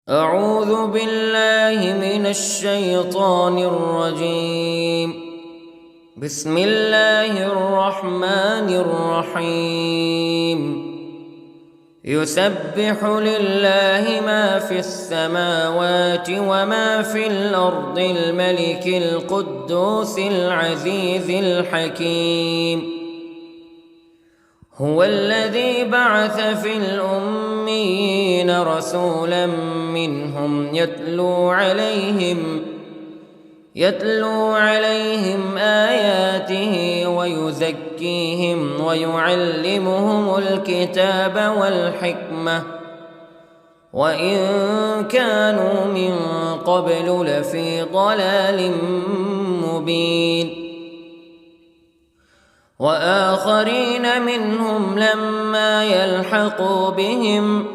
أعوذ بالله من الشيطان الرجيم. بسم الله الرحمن الرحيم. يسبح لله ما في السماوات وما في الأرض الملك القدوس العزيز الحكيم. هو الذي بعث في الأميين رسولا منهم يتلو عليهم آياته ويزكيهم ويعلمهم الكتاب والحكمة وإن كانوا من قبل لفي ضلال مبين. وآخرين منهم لما يلحقوا بهم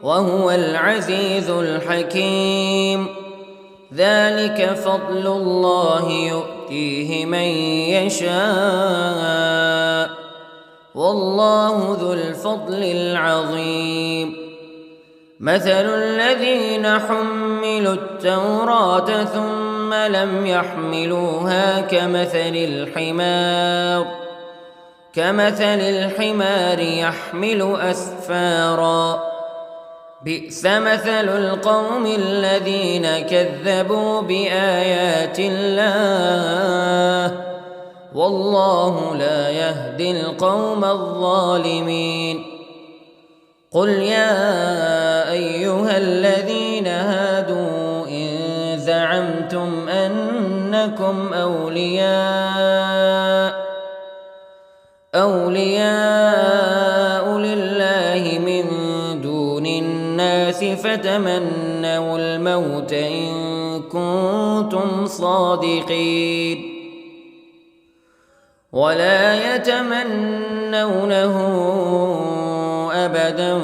وهو العزيز الحكيم. ذلك فضل الله يؤتيه من يشاء والله ذو الفضل العظيم. مثل الذين حملوا التوراة ثم لم يحملوها كمثل الحمار يحمل أسفارا. بئس مثل القوم الذين كذبوا بآيات الله والله لا يهدي القوم الظالمين. قل يا أيها الذين هادوا إن زعمتم أنكم أولياء لله من دون الناس فتمنوا الموت إن كنتم صادقين ولا يتمنونه أبدا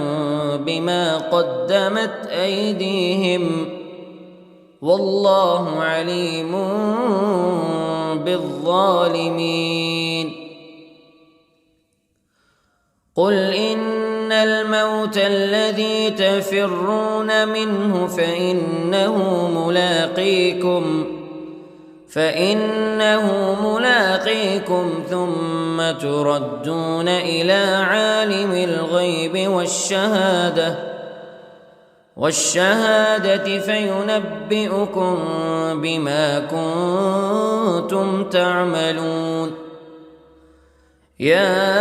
بما قدمت أيديهم والله عليم بالظالمين. قل إن الموت الذي تفرون منه فإنه ملاقيكم ثم تردون إلى عالم الغيب والشهادة فينبئكم بما كنتم تعملون. يا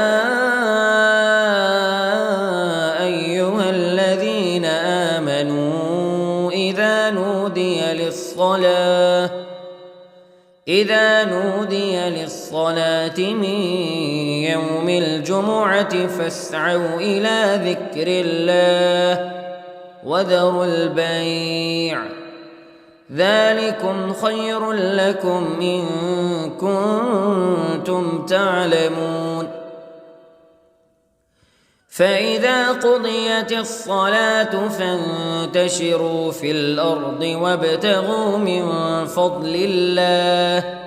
أيها الذين آمنوا إذا نودي للصلاة من يوم الجمعة فاسعوا إلى ذكر الله وذروا البيع ذلكم خير لكم إن كنتم تعلمون. فإذا قضيت الصلاة فانتشروا في الأرض وابتغوا من فضل الله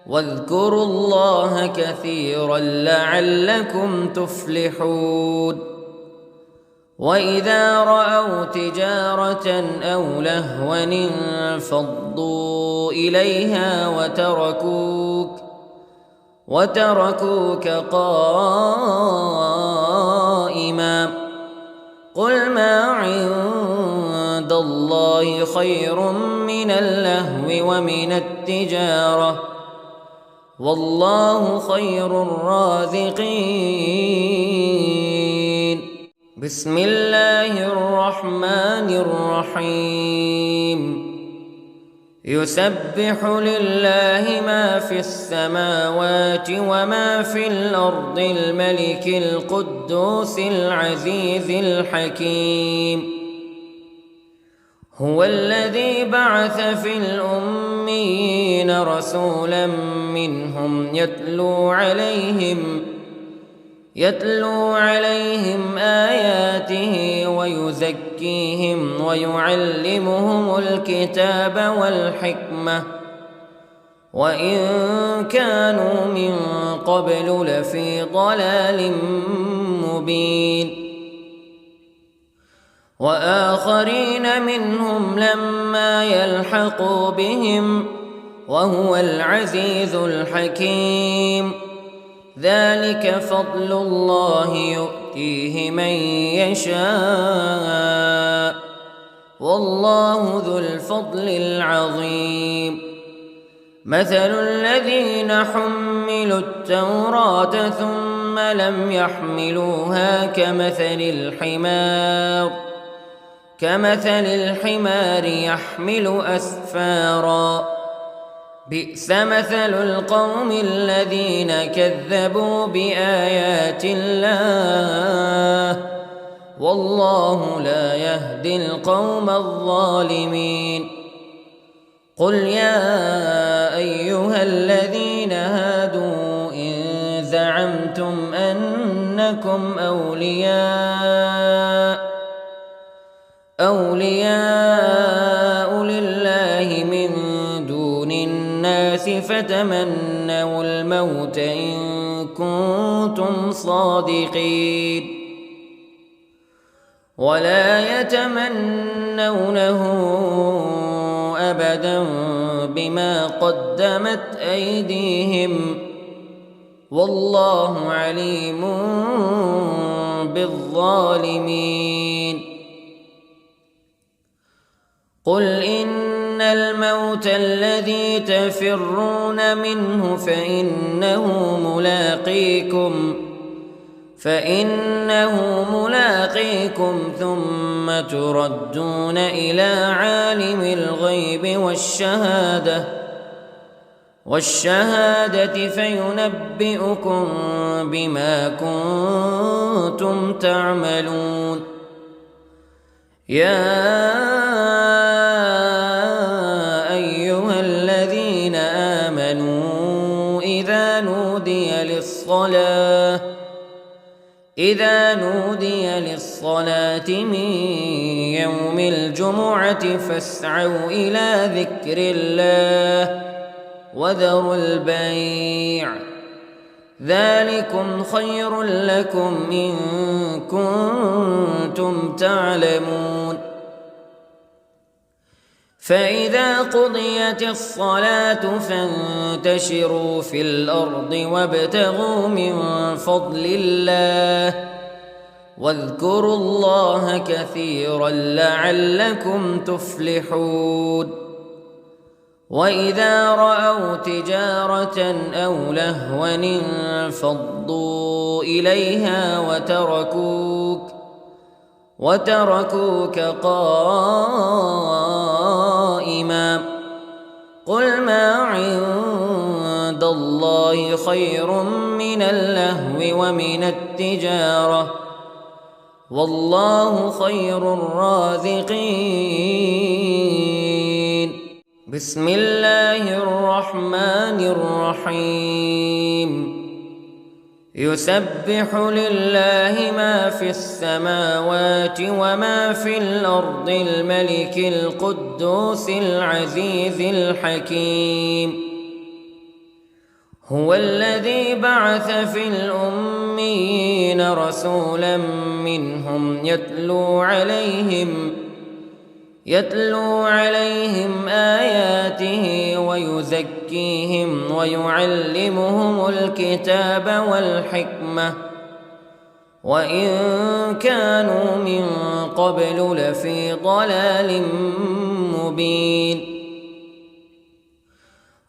واذكروا الله كثيرا لعلكم تفلحون. وإذا رأوا تجارة أو لهوا انفضوا إليها وتركوك قائما. قل ما عند الله خير من اللهو ومن التجارة والله خير الرازقين. بسم الله الرحمن الرحيم. يسبح لله ما في السماوات وما في الأرض الملك القدوس العزيز الحكيم. هو الذي بعث في الأميين رسولا منهم يتلو عليهم آياته ويزكيهم ويعلمهم الكتاب والحكمة وإن كانوا من قبل لفي ضلال مبين. وآخرين منهم لما يلحقوا بهم وهو العزيز الحكيم. ذلك فضل الله يؤتيه من يشاء والله ذو الفضل العظيم. مثل الذين حملوا التوراة ثم لم يحملوها كمثل الحمار يحمل أسفارا بئس مثل القوم الذين كذبوا بآيات الله والله لا يهدي القوم الظالمين. قل يا أيها الذين هادوا إن زعمتم أنكم أولياء لله من دون الناس فتمنوا الموت إن كنتم صادقين ولا يتمنونه أبدا بما قدمت أيديهم والله عليم بالظالمين. قل إن الموت الذي تفرون منه فإنه ملاقيكم ثم تردون إلى عالم الغيب والشهادة فينبئكم بما كنتم تعملون. يا أيها الذين آمنوا إذا نودي للصلاة من يوم الجمعة فاسعوا إلى ذكر الله وذروا البيع ذلكم خير لكم إن كنتم تعلمون. فإذا قضيت الصلاة فانتشروا في الأرض وابتغوا من فضل الله واذكروا الله كثيرا لعلكم تفلحون. وإذا رأوا تجارة أو لهوا انفضوا إليها وتركوك قائما قل ما عند الله خير من اللهو ومن التجارة والله خير الرازقين. بسم الله الرحمن الرحيم. يسبح لله ما في السماوات وما في الأرض الملك القدوس العزيز الحكيم. هو الذي بعث في الأميين رسولا منهم يتلو عليهم آياته ويزكيهم ويعلمهم الكتاب والحكمة وإن كانوا من قبل لفي ضلال مبين.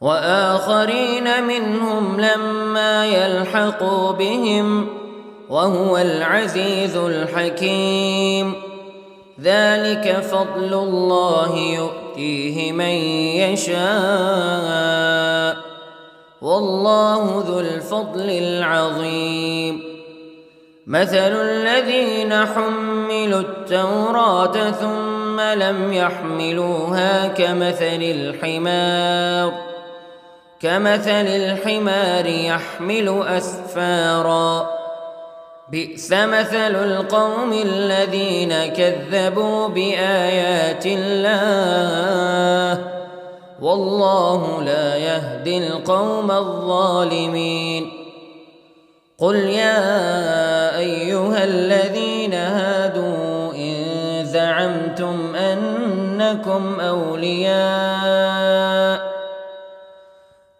وآخرين منهم لما يلحقوا بهم وهو العزيز الحكيم. ذلك فضل الله يؤتيه من يشاء والله ذو الفضل العظيم. مثل الذين حملوا التوراة ثم لم يحملوها كمثل الحمار يحمل أسفارا بئس مثل القوم الذين كذبوا بآيات الله والله لا يهدي القوم الظالمين. قل يا أيها الذين هادوا إن أنكم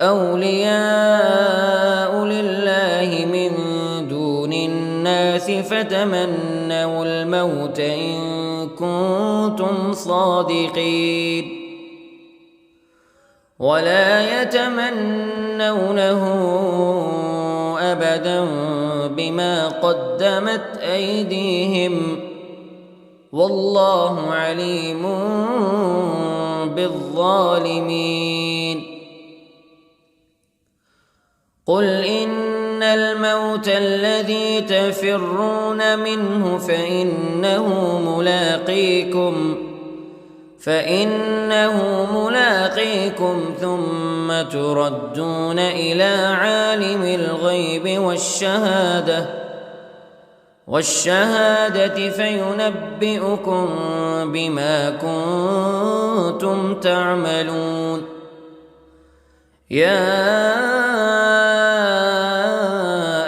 أولياء لله من دون الناس فتمنوا الموت إن كنتم صادقين ولا يتمنونه أبدا بما قدمت أيديهم والله عليم بالظالمين قل إن الموت الذي تفرون منه فإنه ملاقيكم ثم تردون إلى عالم الغيب والشهادة فينبئكم بما كنتم تعملون يا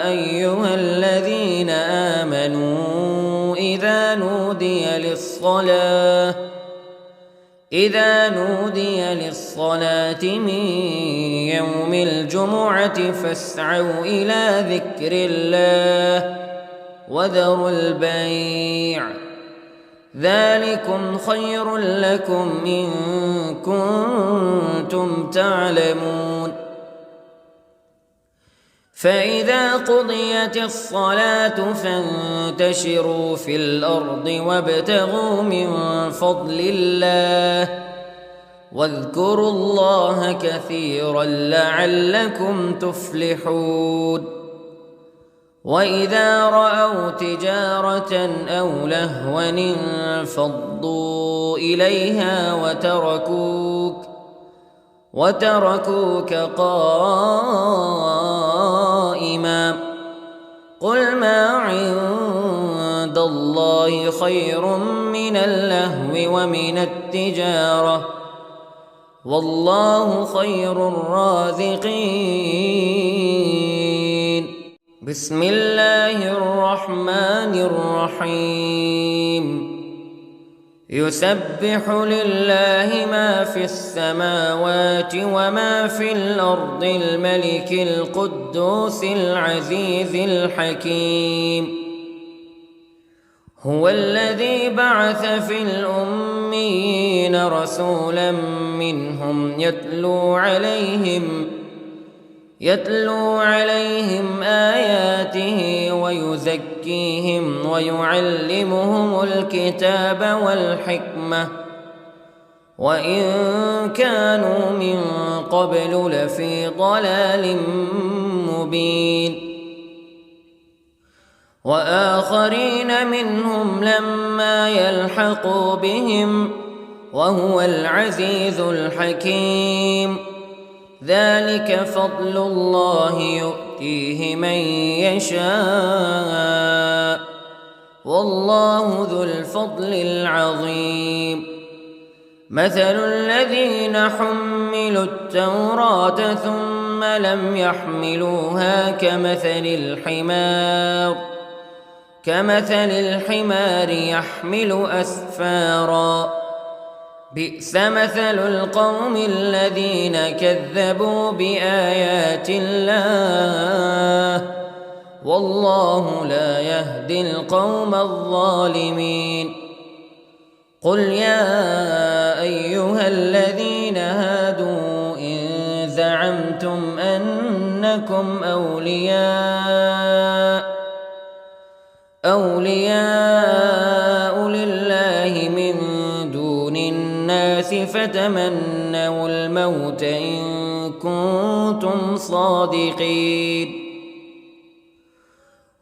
أيها الذين آمنوا إذا نودي للصلاة من يوم الجمعة فاسعوا إلى ذكر الله وذروا البيع ذلكم خير لكم إن كنتم تعلمون فإذا قضيت الصلاة فانتشروا في الأرض وابتغوا من فضل الله واذكروا الله كثيرا لعلكم تفلحون وإذا رأوا تجارة أو لهوا انفضوا إليها وتركوك قائما قل ما عند الله خير من اللهو ومن التجارة والله خير الرازقين بسم الله الرحمن الرحيم يسبح لله ما في السماوات وما في الأرض الملك القدوس العزيز الحكيم هو الذي بعث في الأميين رسولا منهم يتلو عليهم آياته ويزكيهم ويعلمهم الكتاب والحكمة وإن كانوا من قبل لفي ضلال مبين وآخرين منهم لما يلحقوا بهم وهو العزيز الحكيم ذلك فضل الله يؤتيه من يشاء والله ذو الفضل العظيم مثل الذين حملوا التوراة ثم لم يحملوها كمثل الحمار يحمل أسفارا بئس مثل القوم الذين كذبوا بآيات الله والله لا يهدي القوم الظالمين قل يا أيها الذين هادوا إن زعمتم أنكم أولياء لله من دون الناس فتمنوا الموت إن كنتم صادقين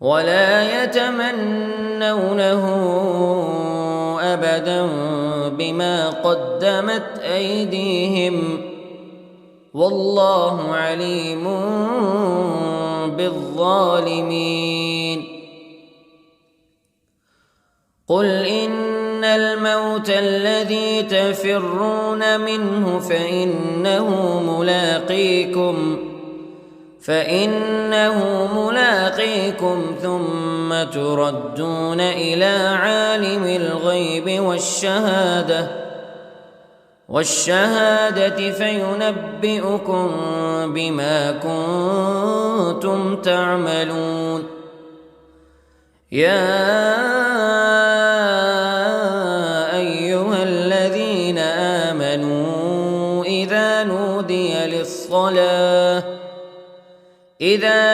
ولا يتمنونه أبدا بما قدمت أيديهم والله عليم بالظالمين قل إن الموت الذي تفرون منه فإنه ملاقيكم ثم تردون إلى عالم الغيب والشهادة فينبئكم بما كنتم تعملون. يا أيها الذين آمنوا إذا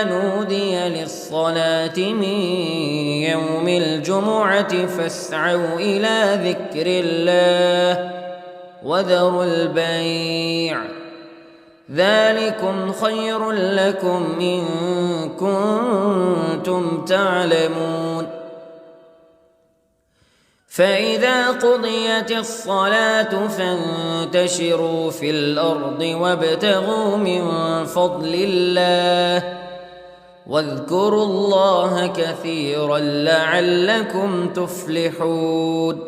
نودي للصلاة من يوم الجمعة فاسعوا إلى ذكر الله وذروا البيع ذلكم خير لكم إن كنتم تعلمون. فإذا قضيت الصلاة فانتشروا في الأرض وابتغوا من فضل الله واذكروا الله كثيرا لعلكم تفلحون.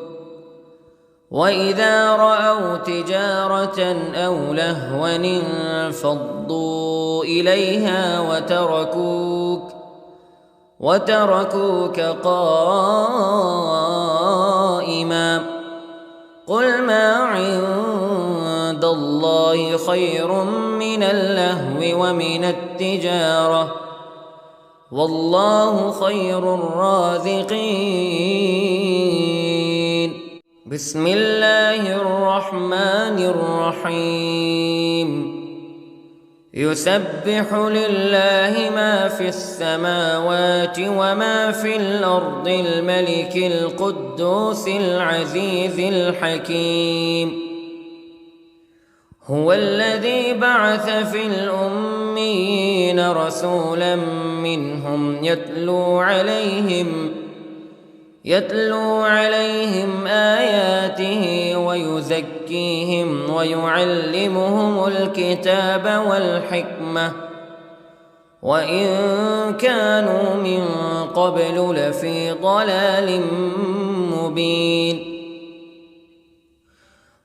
وإذا رأوا تجارة أو لهوا انفضوا إليها وتركوك قائما قل ما عند الله خير من اللهو ومن التجارة والله خير الرازقين. بسم الله الرحمن الرحيم. يسبح لله ما في السماوات وما في الأرض الملك القدوس العزيز الحكيم. هو الذي بعث في الأميين رسولا منهم يتلو عليهم آياته ويزكيهم ويعلمهم الكتاب والحكمة وإن كانوا من قبل لفي ضلال مبين.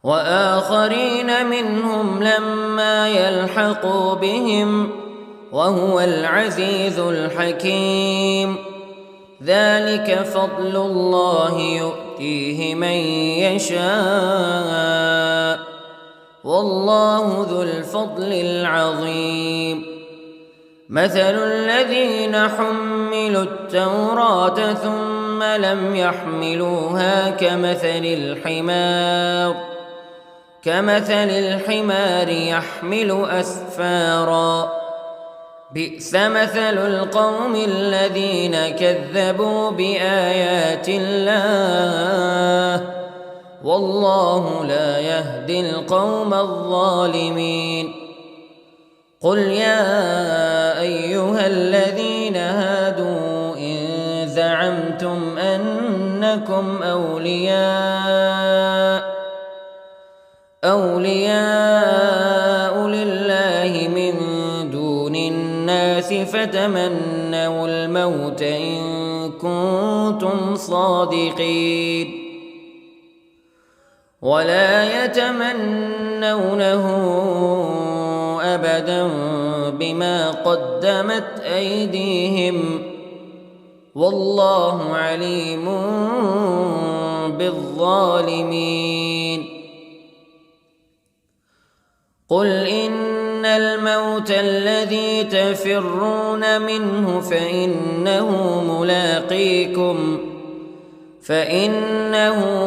وآخرين منهم لما يلحقوا بهم وهو العزيز الحكيم. ذلك فضل الله يؤتيه من يشاء والله ذو الفضل العظيم. مثل الذين حملوا التوراة ثم لم يحملوها كمثل الحمار يحمل أسفارا بئس مثل القوم الذين كذبوا بآيات الله والله لا يهدي القوم الظالمين. قل يا أيها الذين هادوا إن زعمتم أنكم أولياء لله من دون الناس فتمنوا الموت إن كنتم صادقين ولا يتمنونه أبدا بما قدمت أيديهم والله عليم بالظالمين. قل إن الموت الذي تفرون منه فإنه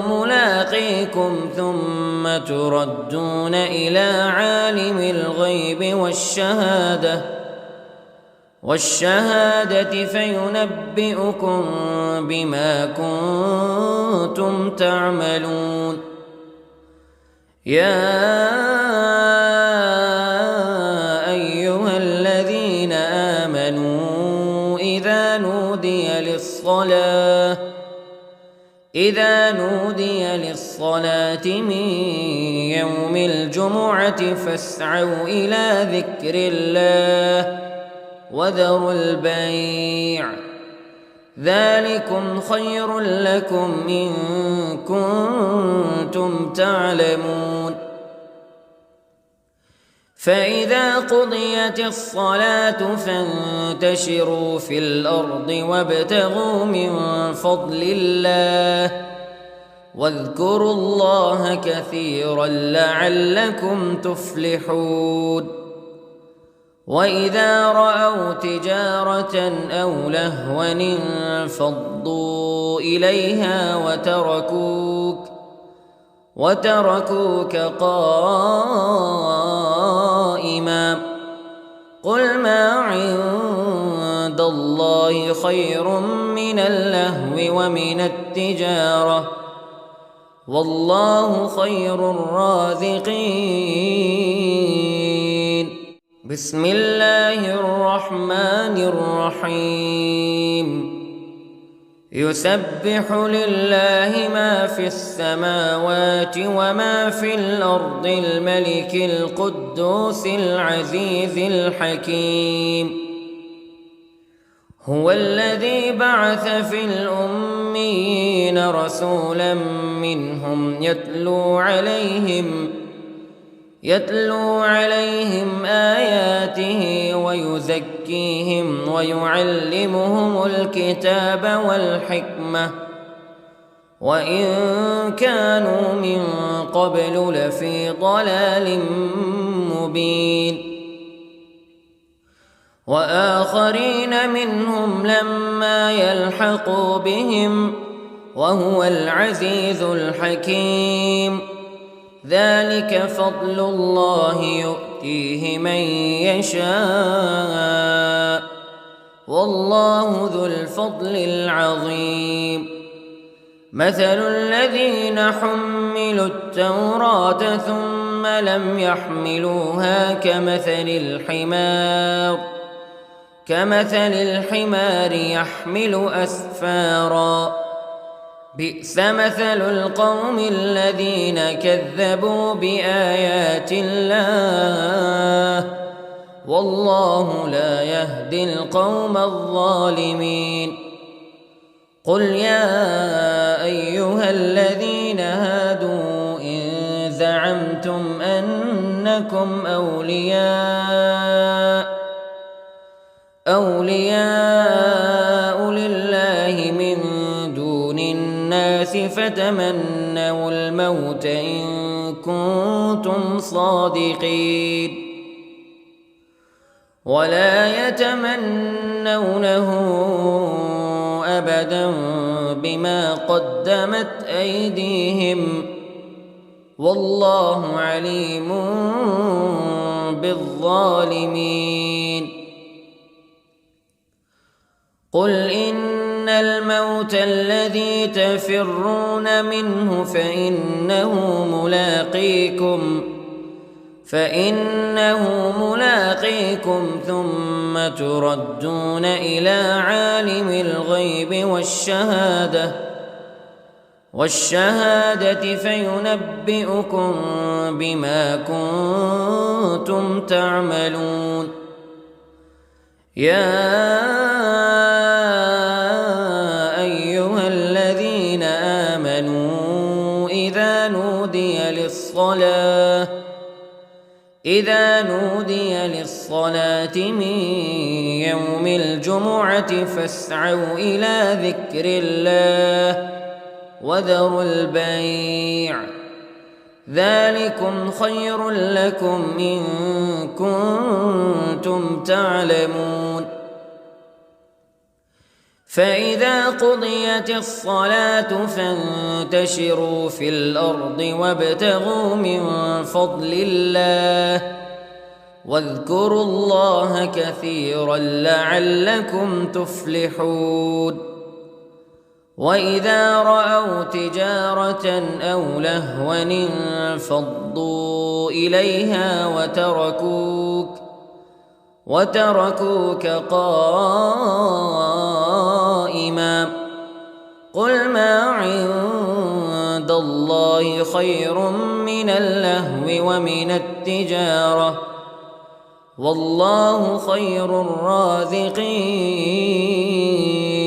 ملاقيكم ثم تردون إلى عالم الغيب والشهادة فينبئكم بما كنتم تعملون. يا أيها الذين آمنوا إذا نودي للصلاة من يوم الجمعة فاسعوا إلى ذكر الله وذروا البيع ذلكم خير لكم إن كنتم تعلمون. فإذا قضيت الصلاة فانتشروا في الأرض وابتغوا من فضل الله واذكروا الله كثيرا لعلكم تفلحون وإذا رأوا تجارة أو لهوا انفضوا إليها وتركوك قائما قل ما عند الله خير من اللهو ومن التجارة والله خير الرازقين. بسم الله الرحمن الرحيم. يسبح لله ما في السماوات وما في الأرض الملك القدوس العزيز الحكيم. هو الذي بعث في الأميين رسولا منهم يتلو عليهم آياته ويزكيهم ويعلمهم الكتاب والحكمة وإن كانوا من قبل لفي ضلال مبين وآخرين منهم لما يلحقوا بهم وهو العزيز الحكيم. ذلك فضل الله يؤتيه من يشاء والله ذو الفضل العظيم. مثل الذين حملوا التوراة ثم لم يحملوها كمثل الحمار يحمل أسفارا بئس مثل القوم الذين كذبوا بآيات الله والله لا يهدي القوم الظالمين. قل يا أيها الذين هادوا إن زعمتم أنكم أولياء لله من دون الناس فتمنوا الموت إن كنتم صادقين ولا يتمنونه أبدا بما قدمت أيديهم والله عليم بالظالمين. قل إن الموت الذي تفرون منه فإنه ملاقيكم ثم تردون إلى عالم الغيب والشهادة فينبئكم بما كنتم تعملون. يا أيها الذين آمنوا إذا نودي للصلاة من يوم الجمعة فاسعوا إلى ذكر الله وذروا البيع ذلكم خير لكم إن كنتم تعلمون. فإذا قضيت الصلاة فانتشروا في الأرض وابتغوا من فضل الله واذكروا الله كثيرا لعلكم تفلحون. وإذا رأوا تجارة أو لهوا انفضوا إليها وتركوك قائما قل ما عند الله خير من اللهو ومن التجارة والله خير الرازقين.